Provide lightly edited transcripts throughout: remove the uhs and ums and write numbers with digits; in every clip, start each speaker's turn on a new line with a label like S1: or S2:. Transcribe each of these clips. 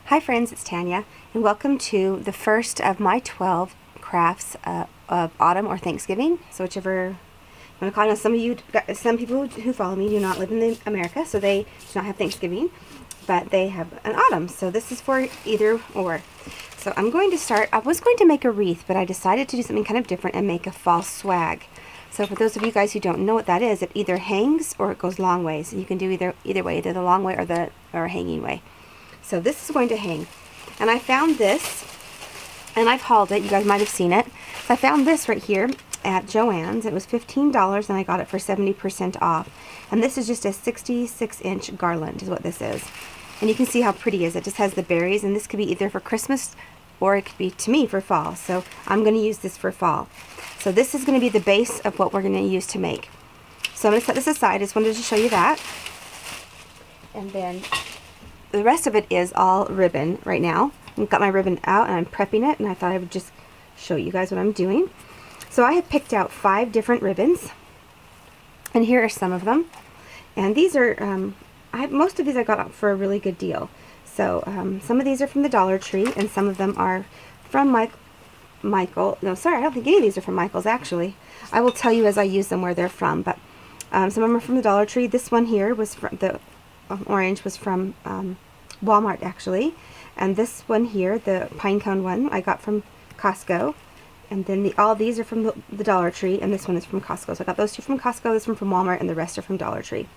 S1: Hi friends, it's Tanya, and welcome to the first of my 12 crafts of autumn or Thanksgiving. So whichever you want to call it. Some people who follow me do not live in America, so they do not have Thanksgiving, but they have an autumn. So this is for either or. So I'm going to start. I was going to make a wreath, but I decided to do something kind of different and make a fall swag. So for those of you guys who don't know what that is, it either hangs or it goes long ways. You can do either way, either the long way or hanging way. So this is going to hang. And I found this, and I've hauled it. You guys might have seen it. So I found this right here at Joann's. It was $15, and I got it for 70% off. And this is just a 66-inch garland is what this is. And you can see how pretty it is. It just has the berries, and this could be either for Christmas or it could be, to me, for fall. So I'm going to use this for fall. So this is going to be the base of what we're going to use to make. So I'm going to set this aside. I just wanted to show you that. And then the rest of it is all ribbon right now. I've got my ribbon out and I'm prepping it, and I thought I would just show you guys what I'm doing. So I have picked out 5 different ribbons, and here are some of them. And these are, most of these I got for a really good deal. So some of these are from the Dollar Tree, and some of them are from Michael. No, sorry, I don't think any of these are from Michael's actually. I will tell you as I use them where they're from, but some of them are from the Dollar Tree. This one here was from the orange was from Walmart actually, and this one here, the pine cone one, I got from Costco. And then all these are from the Dollar Tree, and this one is from Costco. So I got those 2 from Costco, this one from Walmart, and the rest are from Dollar Tree.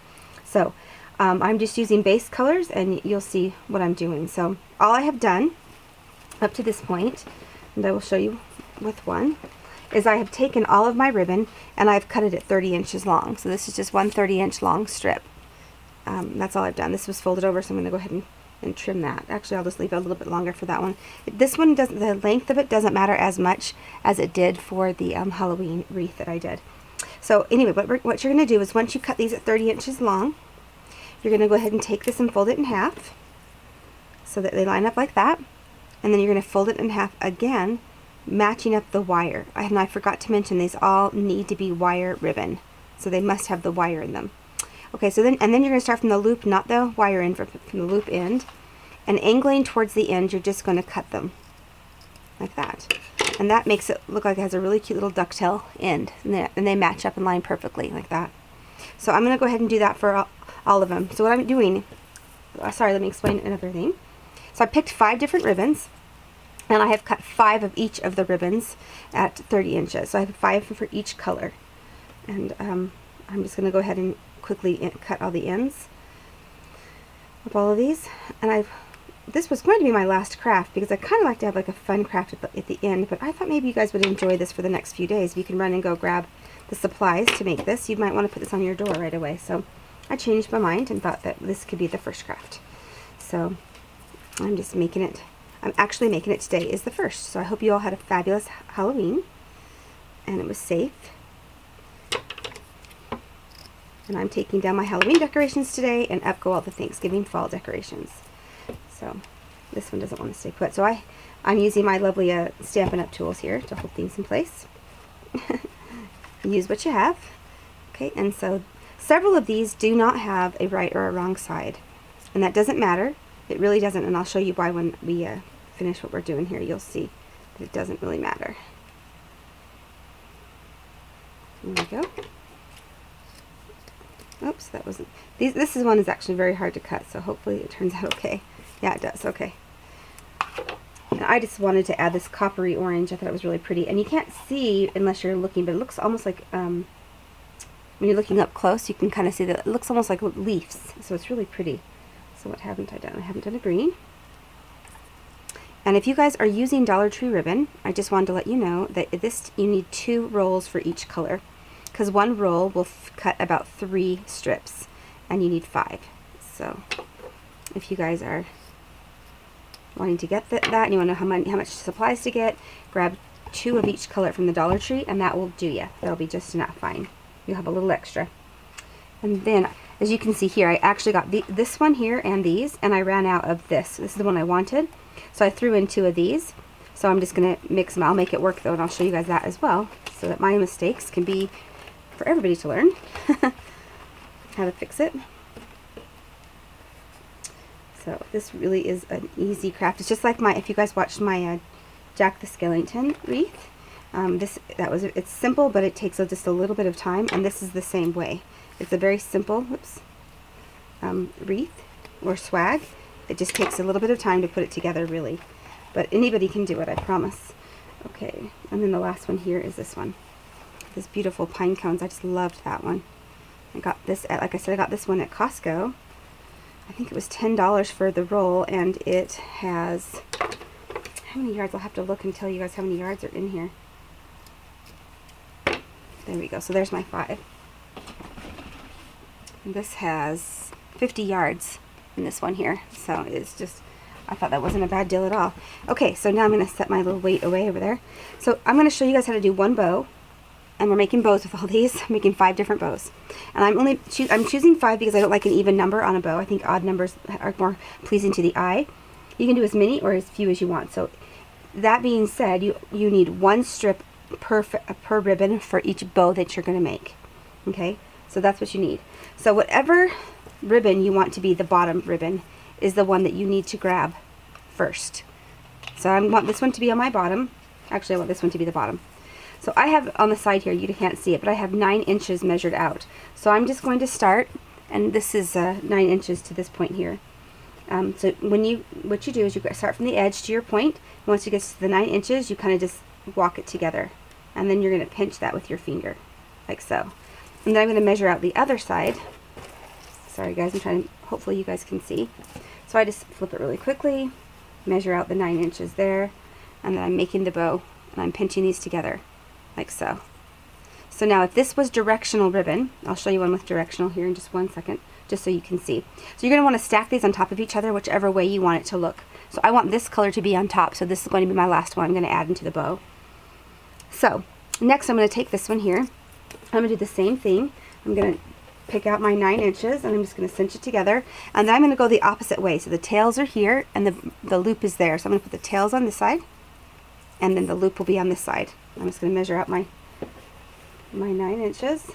S1: So I'm just using base colors, and you'll see what I'm doing. So all I have done up to this point, and I will show you with one, is I have taken all of my ribbon and I've cut it at 30 inches long. So this is just one 30-inch long strip. That's all I've done. This was folded over, so I'm going to go ahead and trim that. Actually, I'll just leave it a little bit longer for that one. This one doesn't, the length of it doesn't matter as much as it did for the Halloween wreath that I did. So anyway, what you're going to do is once you cut these at 30 inches long, you're going to go ahead and take this and fold it in half so that they line up like that. And then you're going to fold it in half again, matching up the wire. And I forgot to mention these all need to be wire ribbon, so they must have the wire in them. Okay, so then you're going to start from the loop, not the wire end, from the loop end, and angling towards the end, you're just going to cut them like that. And that makes it look like it has a really cute little ducktail end, and they match up and line perfectly like that. So I'm going to go ahead and do that for all of them. So what I'm doing, sorry, let me explain another thing. So I picked 5 different ribbons, and I have cut 5 of each of the ribbons at 30 inches. So I have 5 for each color. And I'm just going to go ahead and quickly cut all the ends of all of these. And this was going to be my last craft because I kind of like to have like a fun craft at the end, but I thought maybe you guys would enjoy this for the next few days. If you can run and go grab the supplies to make this, you might want to put this on your door right away. So I changed my mind and thought that this could be the first craft. So I'm just making it. I'm actually making it today is the first. So I hope you all had a fabulous Halloween and it was safe. And I'm taking down my Halloween decorations today, and up go all the Thanksgiving fall decorations. So this one doesn't want to stay put. So I'm using my lovely Stampin' Up! Tools here to hold things in place. Use what you have. Okay, and so several of these do not have a right or a wrong side. And that doesn't matter. It really doesn't, and I'll show you why when we finish what we're doing here. You'll see that it doesn't really matter. There we go. Oops, that wasn't. This one is actually very hard to cut, so hopefully it turns out okay. Yeah, it does. Okay. And I just wanted to add this coppery orange. I thought it was really pretty, and you can't see unless you're looking, but it looks almost like when you're looking up close, you can kind of see that it looks almost like leaves. So it's really pretty. So what haven't I done? I haven't done a green. And if you guys are using Dollar Tree ribbon, I just wanted to let you know that you need 2 rolls for each color, because one roll will cut about 3 strips, and you need 5. So if you guys are wanting to get that and you want to know how much supplies to get, grab 2 of each color from the Dollar Tree, and that will do you. That'll be just enough. Fine. You'll have a little extra. And then, as you can see here, I actually got this one here and these, and I ran out of this. This is the one I wanted, so I threw in 2 of these. So I'm just going to mix them. I'll make it work though, and I'll show you guys that as well, so that my mistakes can be for everybody to learn how to fix it. So this really is an easy craft. It's just like my, if you guys watched my Jack the Skellington wreath, it's simple, but it takes just a little bit of time, and this is the same way. It's a very simple, wreath or swag. It just takes a little bit of time to put it together, really. But anybody can do it, I promise. Okay, and then the last one here is this one. This beautiful pine cones. I just loved that one. I got this at, like I said, I got this one at Costco. I think it was $10 for the roll, and it has, how many yards? I'll have to look and tell you guys how many yards are in here. There we go. So there's my 5. And this has 50 yards in this one here. So it's just, I thought that wasn't a bad deal at all. Okay, so now I'm going to set my little weight away over there. So I'm going to show you guys how to do one bow. And we're making bows with all these. I'm making 5 different bows. And I'm choosing 5 because I don't like an even number on a bow. I think odd numbers are more pleasing to the eye. You can do as many or as few as you want. So that being said, you need 1 strip per ribbon for each bow that you're going to make. Okay? So that's what you need. So whatever ribbon you want to be the bottom ribbon is the one that you need to grab first. So I want this one to be on my bottom. Actually, I want this one to be the bottom. So I have on the side here, you can't see it, but I have 9 inches measured out. So I'm just going to start, and this is 9 inches to this point here. So what you do is you start from the edge to your point. And once you get to the 9 inches, you kind of just walk it together. And then you're going to pinch that with your finger, like so. And then I'm going to measure out the other side. Sorry guys, I'm trying to, hopefully you guys can see. So I just flip it really quickly, measure out the 9 inches there, and then I'm making the bow, and I'm pinching these together. Like so. So now if this was directional ribbon, I'll show you one with directional here in just 1 second, just so you can see. So you're going to want to stack these on top of each other, whichever way you want it to look. So I want this color to be on top, so this is going to be my last one I'm going to add into the bow. So next I'm going to take this one here. I'm going to do the same thing. I'm going to pick out my 9 inches, and I'm just going to cinch it together. And then I'm going to go the opposite way. So the tails are here, and the loop is there. So I'm going to put the tails on this side, and then the loop will be on this side. I'm just going to measure out my 9 inches. Does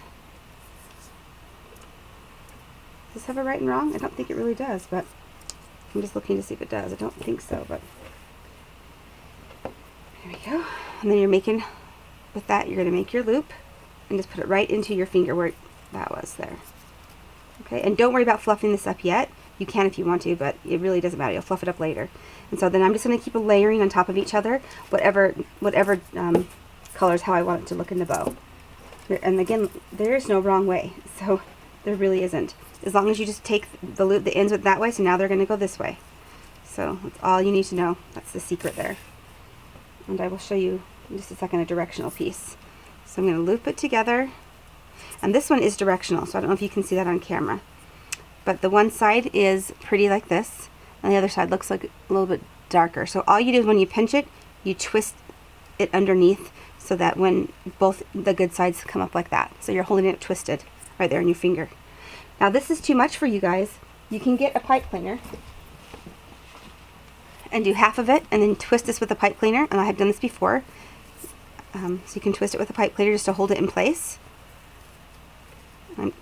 S1: this have a right and wrong? I don't think it really does, but I'm just looking to see if it does. I don't think so, but there we go. And then you're making, with that, you're going to make your loop and just put it right into your finger where that was there. Okay, and don't worry about fluffing this up yet. You can if you want to, but it really doesn't matter. You'll fluff it up later. And so then I'm just going to keep layering on top of each other, whatever colors how I want it to look in the bow. And again, there is no wrong way, so there really isn't. As long as you just take the loop, the ends with that way, so now they're going to go this way. So that's all you need to know. That's the secret there. And I will show you in just a second a directional piece. So I'm going to loop it together. And this one is directional, so I don't know if you can see that on camera. But the one side is pretty like this, and the other side looks like a little bit darker. So all you do is when you pinch it, you twist it underneath so that when both the good sides come up like that. So you're holding it twisted right there in your finger. Now this is too much for you guys. You can get a pipe cleaner and do half of it and then twist this with a pipe cleaner, and I have done this before. So you can twist it with a pipe cleaner just to hold it in place. I'm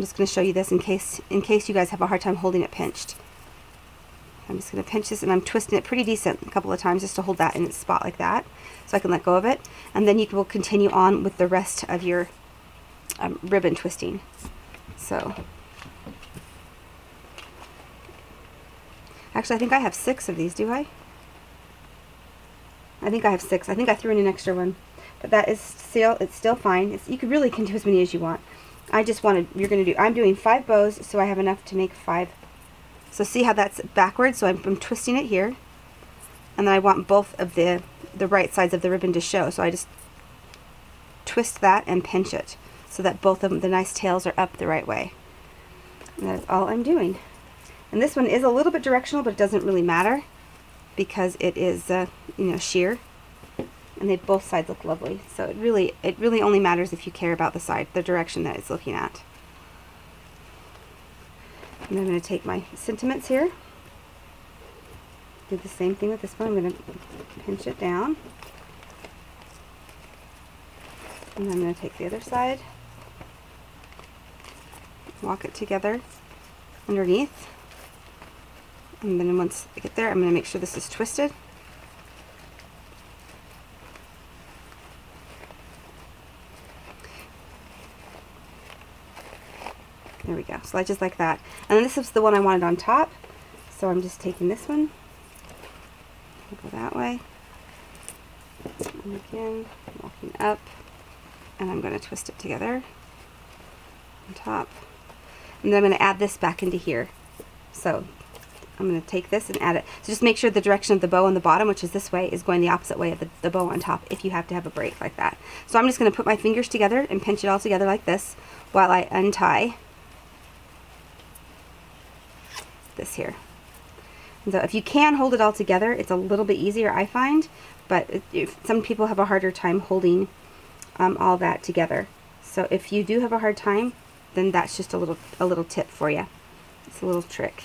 S1: just going to show you this in case you guys have a hard time holding it pinched. I'm just going to pinch this, and I'm twisting it pretty decent a couple of times just to hold that in its spot like that, so I can let go of it. And then you will continue on with the rest of your ribbon twisting. So, actually, I think I have 6 of these. Do I? I think I have 6. I think I threw in an extra one, but that is it's still fine. You really can do as many as you want. I'm doing 5 bows, so I have enough to make 5. So see how that's backwards? So I'm twisting it here, and then I want both of the right sides of the ribbon to show. So I just twist that and pinch it so that both of them, the nice tails are up the right way. And that's all I'm doing. And this one is a little bit directional, but it doesn't really matter because it is sheer, and both sides look lovely. So it really only matters if you care about the direction that it's looking at. And I'm going to take my sentiments here. Do the same thing with this one. I'm going to pinch it down. And I'm going to take the other side, walk it together underneath, And then once I get there, I'm going to make sure this is twisted. There we go. So I just like that. And then this is the one I wanted on top. So I'm just taking this one. I'll go that way. And again, walking up. And I'm going to twist it together on top. And then I'm going to add this back into here. So I'm going to take this and add it. So just make sure the direction of the bow on the bottom, which is this way, is going the opposite way of the bow on top if you have to have a break like that. So I'm just going to put my fingers together and pinch it all together like this while I untie this here. And so if you can hold it all together, it's a little bit easier, I find, but some people have a harder time holding all that together. So if you do have a hard time, then that's just a little tip for you. It's a little trick.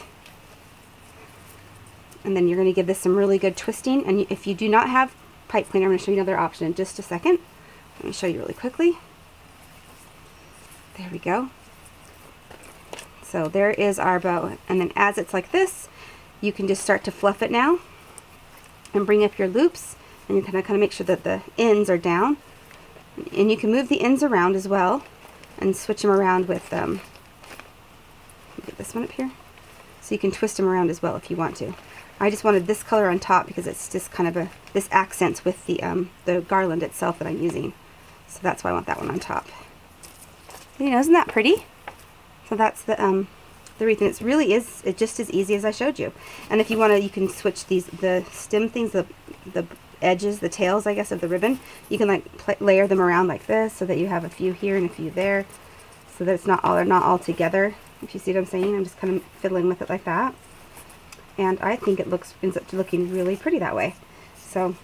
S1: And then you're going to give this some really good twisting. And if you do not have pipe cleaner, I'm going to show you another option in just a second. Let me show you really quickly. There we go. So there is our bow. And then as it's like this, you can just start to fluff it now and bring up your loops. And you're going to kind of make sure that the ends are down. And you can move the ends around as well and switch them around with, get this one up here. So you can twist them around as well if you want to. I just wanted this color on top because it's just kind of this accents with the garland itself that I'm using. So that's why I want that one on top. You know, isn't that pretty? So that's the wreath, and it's just as easy as I showed you. And if you want to, you can switch the stem things, the edges, the tails, I guess, of the ribbon. You can like layer them around like this so that you have a few here and a few there, so that it's not all together. If you see what I'm saying, I'm just kind of fiddling with it like that. And I think it ends up looking really pretty that way. So,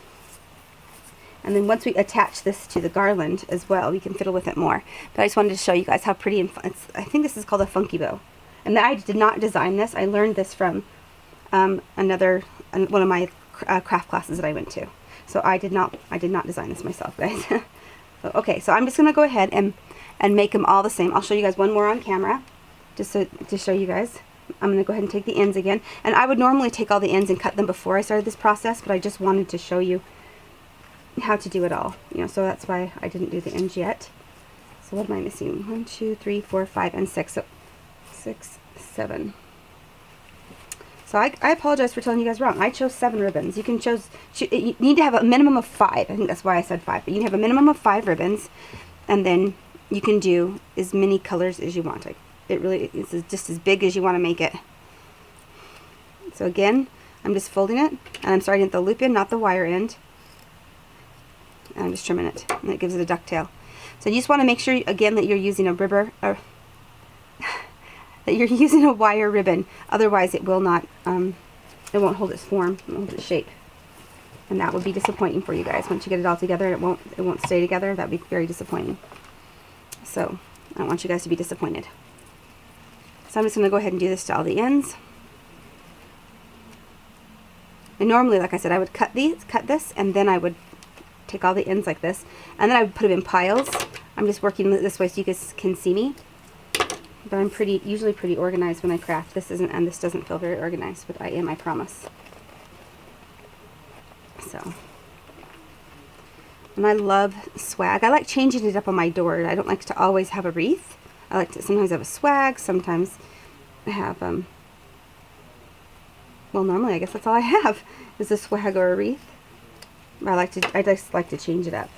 S1: and then once we attach this to the garland as well, we can fiddle with it more. But I just wanted to show you guys how pretty and fun. I think this is called a funky bow. And I did not design this. I learned this from one of my craft classes that I went to. So I did not design this myself, guys. Okay, so I'm just gonna go ahead and make them all the same. I'll show you guys one more on camera, just to show you guys. I'm going to go ahead and take the ends again. And I would normally take all the ends and cut them before I started this process, but I just wanted to show you how to do it all. You know, so that's why I didn't do the ends yet. So what am I missing? 1, 2, 3, 4, 5, and 6. So 6, 7. So I apologize for telling you guys wrong. I chose 7 ribbons. You can you need to have a minimum of 5. I think that's why I said 5. But you can have a minimum of 5 ribbons, and then you can do as many colors as you want. It really is just as big as you want to make it. So again, I'm just folding it, and I'm starting at the loop end, not the wire end. And I'm just trimming it, and it gives it a ducktail. So you just want to make sure, again, that you're using a that you're using a wire ribbon. Otherwise, it will not, it won't hold its form, it won't hold its shape. And that would be disappointing for you guys. Once you get it all together, it won't stay together. That would be very disappointing. So I don't want you guys to be disappointed. So I'm just going to go ahead and do this to all the ends. And normally, like I said, I would cut this, and then I would take all the ends like this, and then I would put them in piles. I'm just working this way so you guys can see me. But I'm usually pretty organized when I craft. This doesn't feel very organized, but I am, I promise. So, and I love swag. I like changing it up on my door. I don't like to always have a wreath. I like to sometimes have a swag, sometimes I have, well, normally I guess that's all I have is a swag or a wreath. I just like to change it up.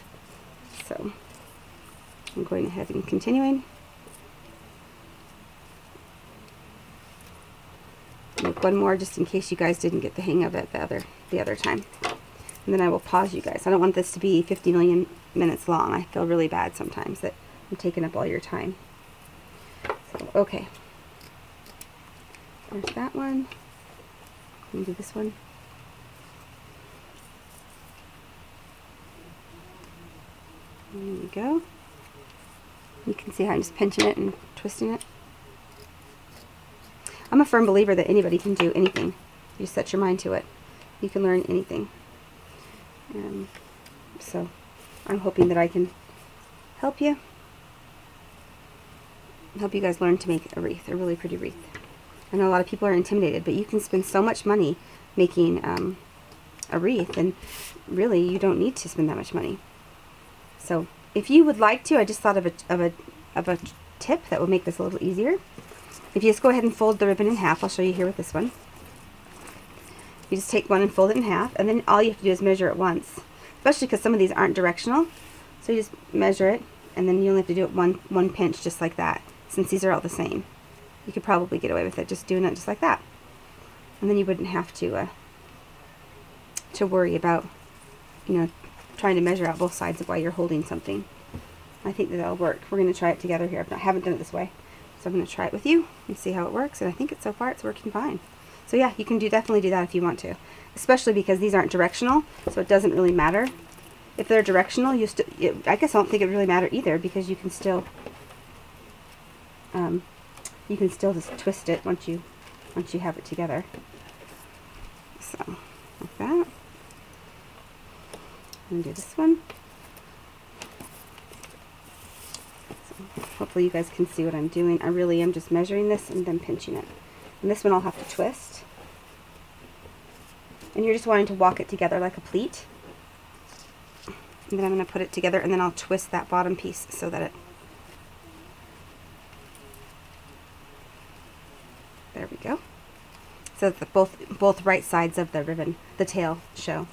S1: So I'm going ahead and continuing. Make one more just in case you guys didn't get the hang of it the other time. And then I will pause you guys. I don't want this to be 50 million minutes long. I feel really bad sometimes that I'm taking up all your time. So, okay. There's that one. Let me do this one. There we go. You can see how I'm just pinching it and twisting it. I'm a firm believer that anybody can do anything. You set your mind to it. You can learn anything. So I'm hoping that I can help you guys learn to make a wreath, a really pretty wreath. I know a lot of people are intimidated, but you can spend so much money making a wreath, and really you don't need to spend that much money. So if you would like to, I just thought of a tip that would make this a little easier. If you just go ahead and fold the ribbon in half, I'll show you here with this one. You just take one and fold it in half, and then all you have to do is measure it once, especially because some of these aren't directional. So you just measure it, and then you only have to do it one pinch, just like that. Since these are all the same, you could probably get away with it just doing it just like that, and then you wouldn't have to worry about, you know, trying to measure out both sides of while you're holding something. I think that'll work. We're going to try it together here. I haven't done it this way, so I'm going to try it with you and see how it works. And I think so far it's working fine. So yeah, you can definitely do that if you want to, especially because these aren't directional, so it doesn't really matter. If they're directional, I guess I don't think it really matter either, because you can still just twist it once you have it together. So like that. And do this one. So hopefully you guys can see what I'm doing. I really am just measuring this and then pinching it. And this one I'll have to twist. And you're just wanting to walk it together like a pleat. And then I'm going to put it together, and then I'll twist that bottom piece so that it... There we go. So that both right sides of the ribbon, the tail, show.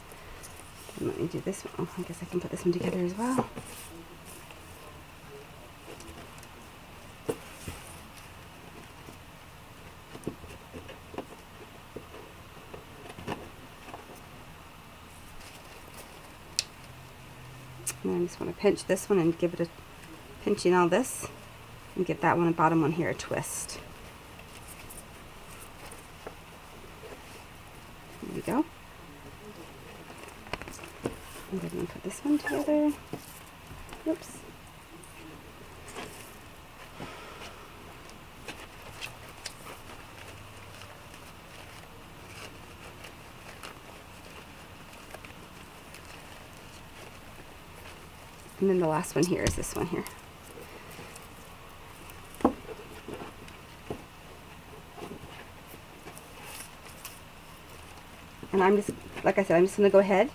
S1: And let me do this one. Oh, I guess I can put this one together as well. And I just want to pinch this one and give it a pinching all this, and give that one, the bottom one here, a twist. There we go. I'm going to put this one together. Oops. And then the last one here is this one here. And I'm just, like I said, I'm just going to go ahead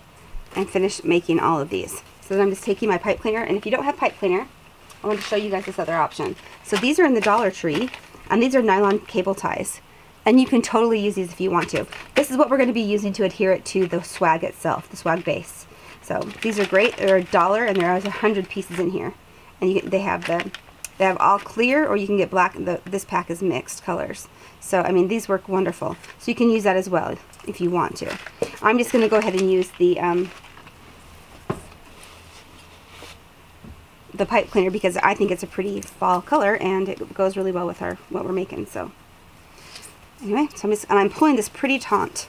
S1: and finish making all of these. So then I'm just taking my pipe cleaner, and if you don't have pipe cleaner, I want to show you guys this other option. So these are in the Dollar Tree, and these are nylon cable ties. And you can totally use these if you want to. This is what we're going to be using to adhere it to the swag itself, the swag base. So these are great. They're $1, and there are 100 pieces in here. And they have all clear, or you can get black. This pack is mixed colors. So I mean, these work wonderful. So you can use that as well if you want to. I'm just going to go ahead and use the pipe cleaner because I think it's a pretty fall color, and it goes really well with what we're making. So anyway, so I'm pulling this pretty taut.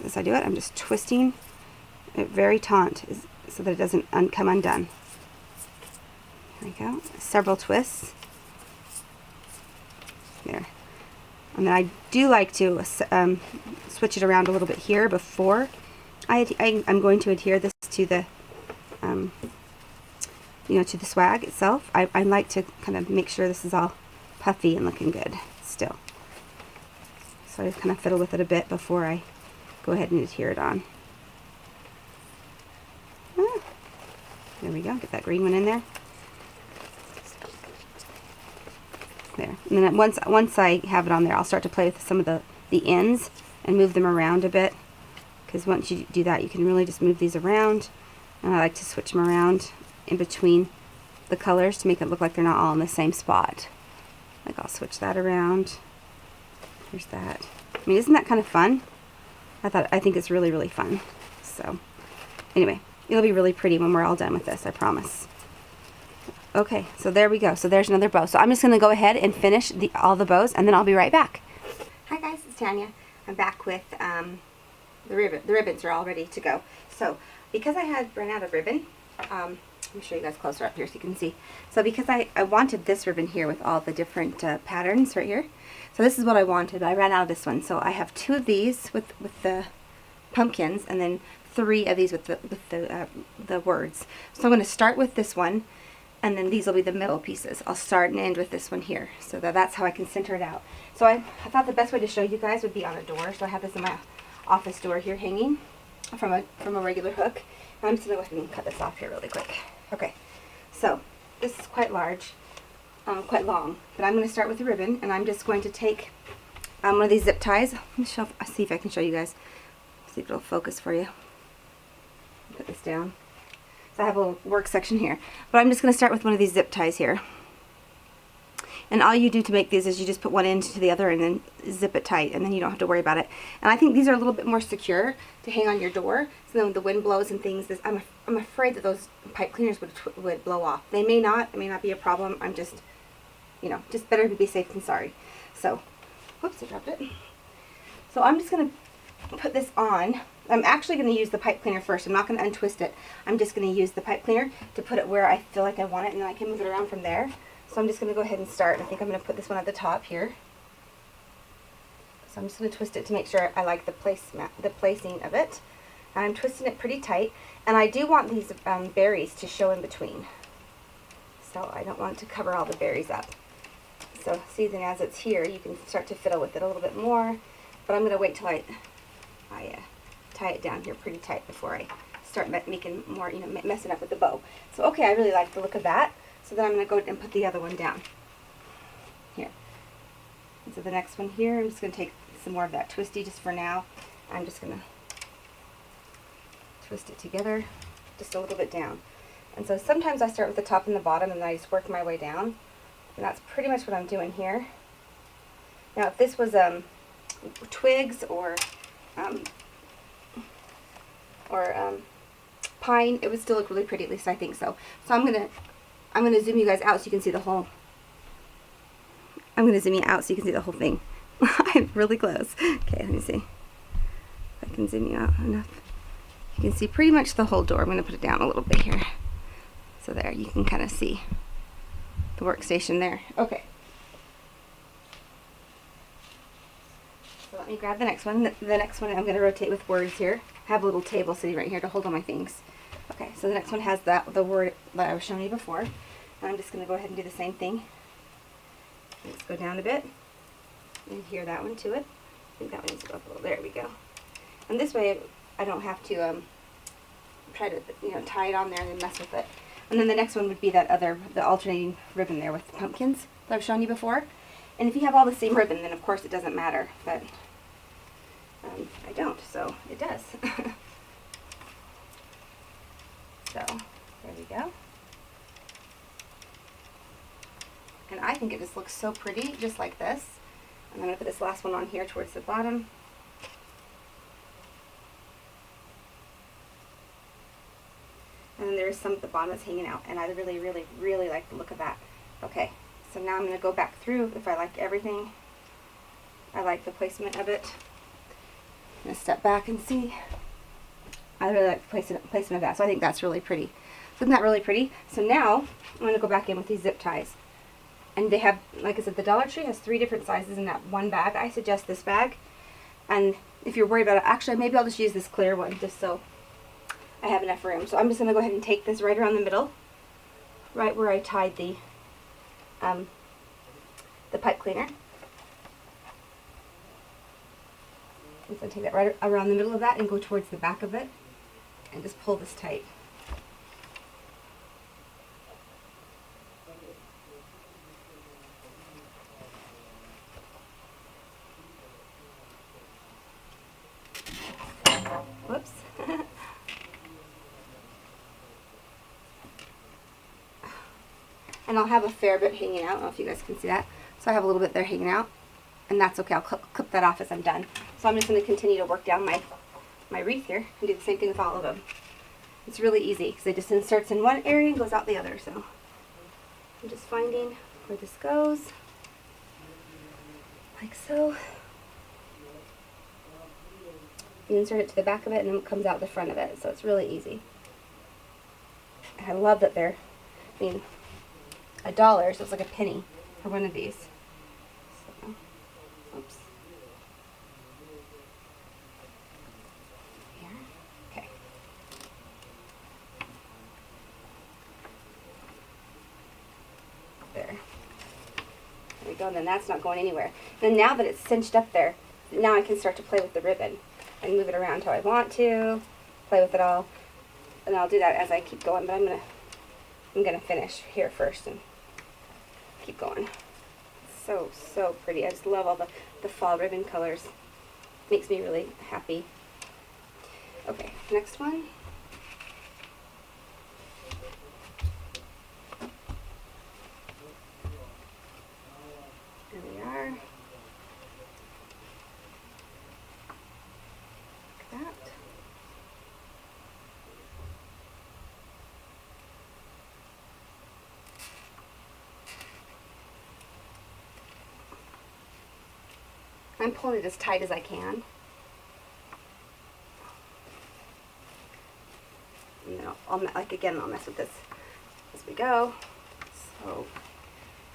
S1: As I do it, I'm just twisting it very taut so that it doesn't come undone. There we go. Several twists. There. And then I do like to switch it around a little bit here before I'm going to adhere this to the to the swag itself. I like to kind of make sure this is all puffy and looking good still. So I just kind of fiddle with it a bit before I go ahead and adhere it on. There we go. Get that green one in there. There. And then once I have it on there, I'll start to play with some of the ends and move them around a bit. Because once you do that, you can really just move these around. And I like to switch them around in between the colors to make it look like they're not all in the same spot. Like I'll switch that around. Here's that. I mean, isn't that kind of fun? I think it's really, really fun. So anyway, it'll be really pretty when we're all done with this, I promise. Okay, so there we go. So there's another bow. So I'm just going to go ahead and finish all the bows, and then I'll be right back. Hi guys, it's Tanya. I'm back with the ribbon. The ribbons are all ready to go. So because I had run out of ribbon, let me show you guys closer up here so you can see. So because I wanted this ribbon here with all the different patterns right here. So this is what I wanted. I ran out of this one. So I have 2 of these with the pumpkins, and then 3 of these with the words. So I'm going to start with this one. and then these will be the middle pieces. I'll start and end with this one here, so that's how I can center it out. So I thought the best way to show you guys would be on a door. So I have this in my office door here hanging from a regular hook. And I'm just going to go ahead and cut this off here really quick. Okay, so this is quite large, quite long, but I'm going to start with the ribbon, and I'm just going to take one of these zip ties. Let me see if I can show you guys. See if it'll focus for you. Put this down. So I have a little work section here, but I'm just going to start with one of these zip ties here. And all you do to make these is you just put one end to the other and then zip it tight, and then you don't have to worry about it. And I think these are a little bit more secure to hang on your door, so then when the wind blows and things, I'm afraid that those pipe cleaners would blow off. They may not. It may not be a problem. I'm just, you know, just better to be safe than sorry. So, whoops, I dropped it. So I'm just going to put this on. I'm actually going to use the pipe cleaner first. I'm not going to untwist it. I'm just going to use the pipe cleaner to put it where I feel like I want it, and then I can move it around from there. So I'm just going to go ahead and start. I think I'm going to put this one at the top here. So I'm just going to twist it to make sure I like the placing of it. And I'm twisting it pretty tight. And I do want these berries to show in between. So I don't want to cover all the berries up. So see, then as it's here, you can start to fiddle with it a little bit more. But I'm going to wait till I tie it down here pretty tight before I start making more, you know, messing up with the bow. So okay, I really like the look of that. So then I'm going to go and put the other one down here. And so the next one here, I'm just going to take some more of that twisty just for now. I'm just going to twist it together just a little bit down. And so sometimes I start with the top and the bottom, and then I just work my way down. And that's pretty much what I'm doing here. Now if this was twigs or pine, it would still look really pretty, at least I think so. So I'm gonna zoom you guys out so you can see the whole. I'm gonna zoom you out so you can see the whole thing. I'm really close. Okay, let me see if I can zoom you out enough. You can see pretty much the whole door. I'm gonna put it down a little bit here, so there you can kind of see the workstation there. Okay. So let me grab the next one. The next one I'm going to rotate with words here. I have a little table sitting right here to hold all my things. Okay, so the next one has the word that I was showing you before. And I'm just going to go ahead and do the same thing. Let's go down a bit. And adhere that one to it. I think that one needs to go up a little. There we go. And this way I don't have to try to, you know, tie it on there and then mess with it. And then the next one would be the alternating ribbon there with the pumpkins that I've shown you before. And if you have all the same ribbon, then of course it doesn't matter, but I don't, so it does. So, there we go. And I think it just looks so pretty, just like this. I'm going to put this last one on here towards the bottom. And then there's some at the bottom that's hanging out, and I really, really, really like the look of that. Okay, so now I'm going to go back through if I like everything. I like the placement of it. I'm going to step back and see. I really like the placement of that, so I think that's really pretty. Isn't that really pretty? So now I'm going to go back in with these zip ties. And they have, like I said, the Dollar Tree has 3 different sizes in that one bag. I suggest this bag. And if you're worried about it, actually maybe I'll just use this clear one just so I have enough room. So I'm just going to go ahead and take this right around the middle, right where I tied the pipe cleaner. I'm going to take that right around the middle of that and go towards the back of it and just pull this tight. Whoops. And I'll have a fair bit hanging out. I don't know if you guys can see that. So I have a little bit there hanging out. And that's okay. I'll clip that off as I'm done. So I'm just going to continue to work down my wreath here and do the same thing with all of them. It's really easy because it just inserts in one area and goes out the other. So I'm just finding where this goes. Like so. You insert it to the back of it and then it comes out the front of it. So it's really easy. And I love that they're, I mean, $1, so it's like a penny for one of these. So, oops. Here. Okay. go, and then that's not going anywhere. And now that it's cinched up there, now I can start to play with the ribbon and move it around how I want to, play with it all. And I'll do that as I keep going, but I'm gonna finish here first and keep going. So pretty. I just love all the fall ribbon colors. Makes me really happy. Okay, next one. There we are. Look at that. I'm pulling it as tight as I can. And then I'll mess with this as we go. So,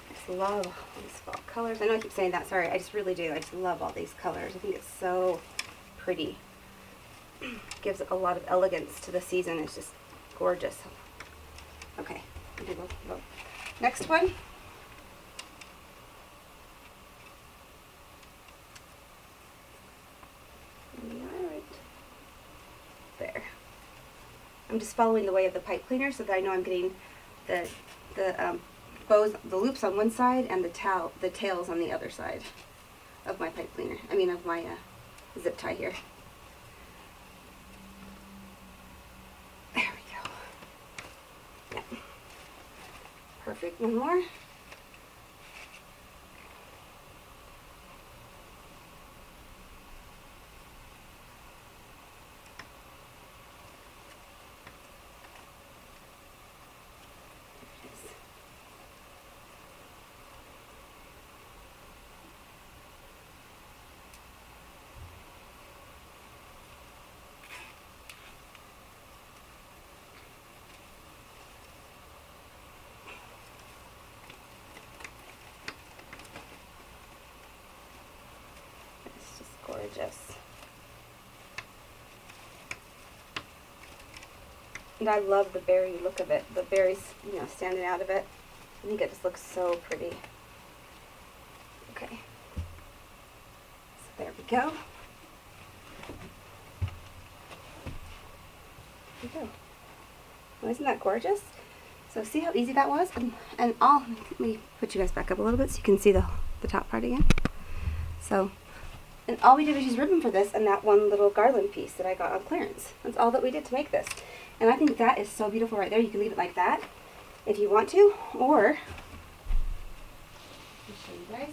S1: I just love all these fall colors. I know I keep saying that, sorry, I just really do. I just love all these colors. I think it's so pretty. Gives a lot of elegance to the season. It's just gorgeous. Okay, next one. There. I'm just following the way of the pipe cleaner so that I know I'm getting the bows, the loops on one side and the tails on the other side of my pipe cleaner. I mean of my zip tie here. There we go. Yeah. Perfect. One more. Gorgeous. And I love the berry look of it. The berries, you know, standing out of it. I think it just looks so pretty. Okay. So there we go. There we go. Well, isn't that gorgeous? So see how easy that was? And let me put you guys back up a little bit so you can see the top part again. So, and all we did was use ribbon for this and that one little garland piece that I got on clearance. That's all that we did to make this. And I think that is so beautiful right there. You can leave it like that if you want to, or, let me show you guys.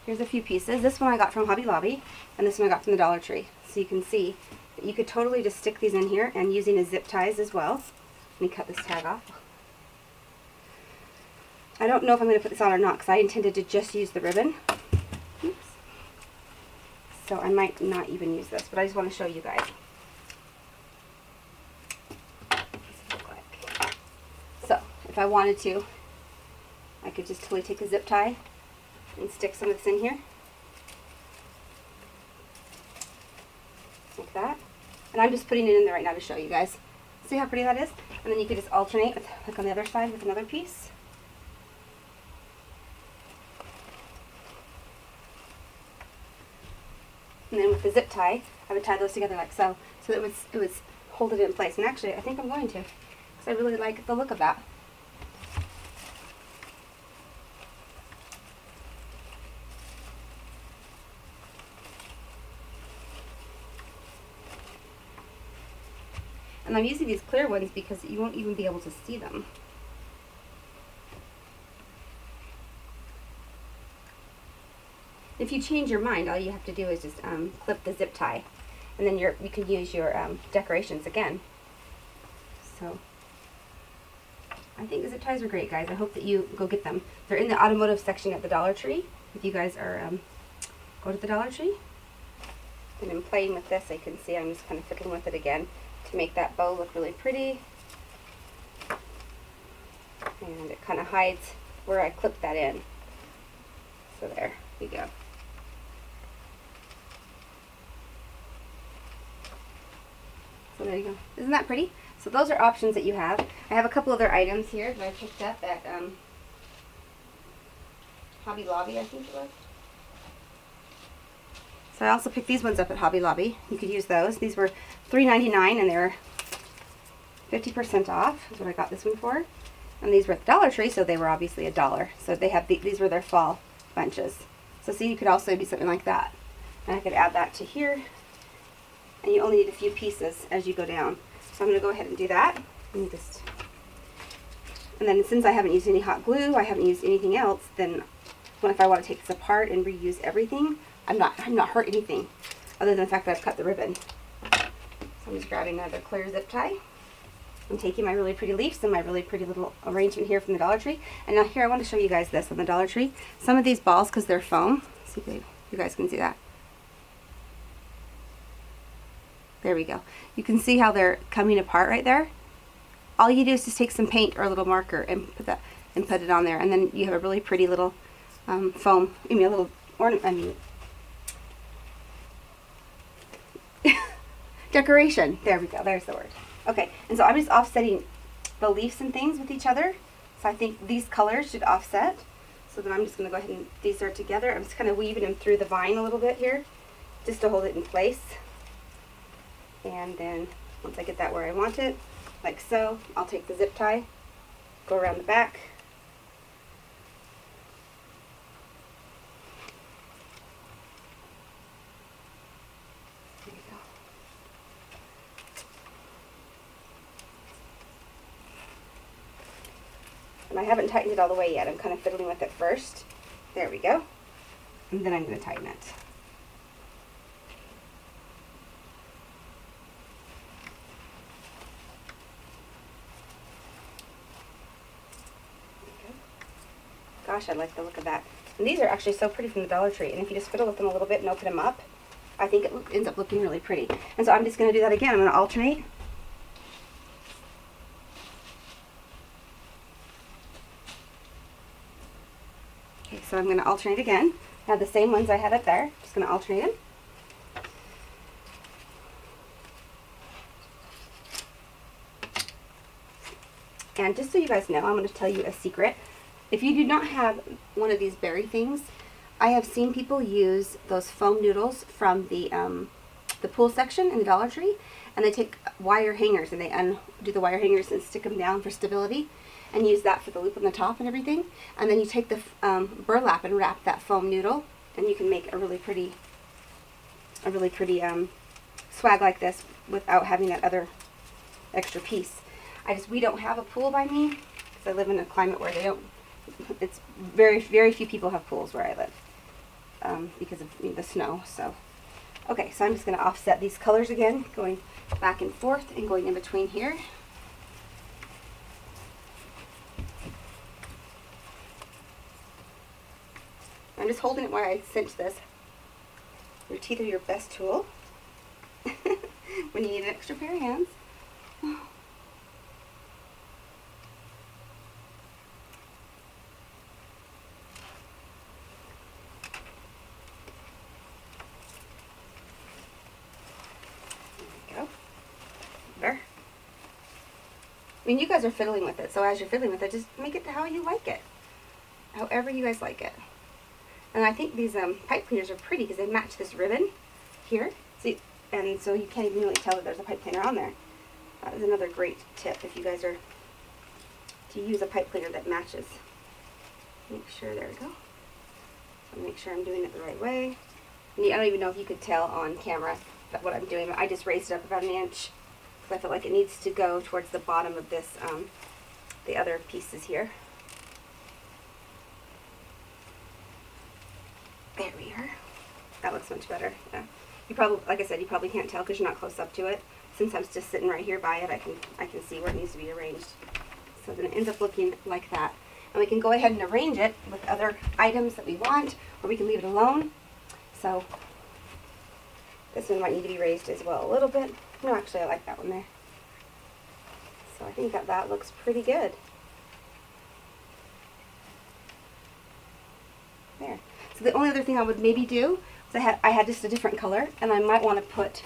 S1: Here's a few pieces. This one I got from Hobby Lobby, and this one I got from the Dollar Tree. So you can see that you could totally just stick these in here and using a zip ties as well. Let me cut this tag off. I don't know if I'm going to put this on or not because I intended to just use the ribbon. Oops. So I might not even use this, but I just want to show you guys. So if I wanted to, I could just totally take a zip tie and stick some of this in here. Like that. And I'm just putting it in there right now to show you guys. See how pretty that is? And then you could just alternate with, like on the other side with another piece. And then with the zip tie, I would tie those together like so, so that it would hold it in place. And actually, I think I'm going to, because I really like the look of that. And I'm using these clear ones because you won't even be able to see them. If you change your mind, all you have to do is just clip the zip tie, and then you can use your decorations again. So I think the zip ties are great, guys. I hope that you go get them. They're in the automotive section at the Dollar Tree. If you guys are go to the Dollar Tree. And I'm playing with this. I can see I'm just kind of fiddling with it again to make that bow look really pretty. And it kind of hides where I clipped that in. So there we go. So there you go. Isn't that pretty? So those are options that you have. I have a couple other items here that I picked up at Hobby Lobby, I think it was. So I also picked these ones up at Hobby Lobby. You could use those. These were $3.99 and they're 50% off is what I got this one for. And these were at the Dollar Tree, so they were obviously $1. So they have these were their fall bunches. So see, you could also do something like that. And I could add that to here. And you only need a few pieces as you go down. So I'm going to go ahead and do that. And then since I haven't used any hot glue, I haven't used anything else, then if I want to take this apart and reuse everything, I'm not hurt anything other than the fact that I've cut the ribbon. So I'm just grabbing another clear zip tie. I'm taking my really pretty leaves and my really pretty little arrangement here from the Dollar Tree. And now here I want to show you guys this on the Dollar Tree. Some of these balls, because they're foam, see if you guys can see that. There we go. You can see how they're coming apart right there. All you do is just take some paint or a little marker and put it on there, and then you have a really pretty little foam. A little ornament. Decoration. There we go. There's the word. Okay, and so I'm just offsetting the leaves and things with each other. So I think these colors should offset. So then I'm just going to go ahead and these are together. I'm just kind of weaving them through the vine a little bit here, just to hold it in place. And then once I get that where I want it, like so, I'll take the zip tie, go around the back. There you go. And I haven't tightened it all the way yet. I'm kind of fiddling with it first. There we go. And then I'm going to tighten it. Gosh, I like the look of that. And these are actually so pretty from the Dollar Tree. And if you just fiddle with them a little bit and open them up, I think it ends up looking really pretty. And so I'm just going to do that again. I'm going to alternate. Okay, so I'm going to alternate again. Now the same ones I had up there. Just going to alternate them. And just so you guys know, I'm going to tell you a secret. If you do not have one of these berry things, I have seen people use those foam noodles from the pool section in the Dollar Tree, and they take wire hangers and they undo the wire hangers and stick them down for stability, and use that for the loop on the top and everything. And then you take the burlap and wrap that foam noodle, and you can make a really pretty swag like this without having that other extra piece. We don't have a pool by me because I live in a climate where they don't. It's very few people have pools where I live because of the snow. So, okay, so I'm just going to offset these colors again, going back and forth and going in between here. I'm just holding it while I cinch this. Your teeth are your best tool when you need an extra pair of hands. I mean, you guys are fiddling with it, so as you're fiddling with it, just make it how you like it. However you guys like it. And I think these pipe cleaners are pretty because they match this ribbon here. See, and so you can't even really tell that there's a pipe cleaner on there. That is another great tip if you guys are to use a pipe cleaner that matches. Make sure, there we go. So make sure I'm doing it the right way. And I don't even know if you could tell on camera what I'm doing, but I just raised it up about an inch. I feel like it needs to go towards the bottom of this, the other pieces here. There we are. That looks much better. Yeah. You probably, like I said, you probably can't tell because you're not close up to it. Since I'm just sitting right here by it, I can see where it needs to be arranged. So then it ends up looking like that. And we can go ahead and arrange it with other items that we want, or we can leave it alone. So this one might need to be raised as well a little bit. No, actually, I like that one there. So I think that looks pretty good. There. So the only other thing I would maybe do is I had just a different color, and I might want to put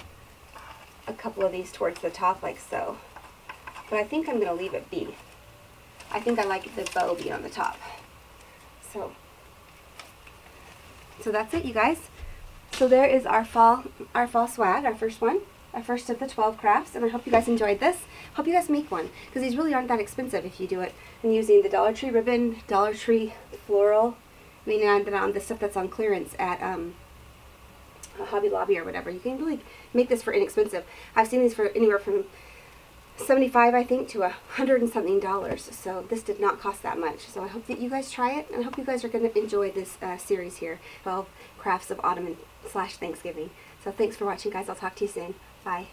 S1: a couple of these towards the top like so. But I think I'm going to leave it be. I think I like the bow being on the top. So So that's it, you guys. So there is our fall swag, our first one. Our first of the 12 crafts, and I hope you guys enjoyed this. Hope you guys make one, because these really aren't that expensive if you do it. And using the Dollar Tree ribbon, Dollar Tree floral, I mean, and on the stuff that's on clearance at Hobby Lobby or whatever. You can really make this for inexpensive. I've seen these for anywhere from $75, I think, to $100 and something. So this did not cost that much. So I hope that you guys try it, and I hope you guys are going to enjoy this series here, 12 crafts of autumn / Thanksgiving. So thanks for watching, guys. I'll talk to you soon. Bye.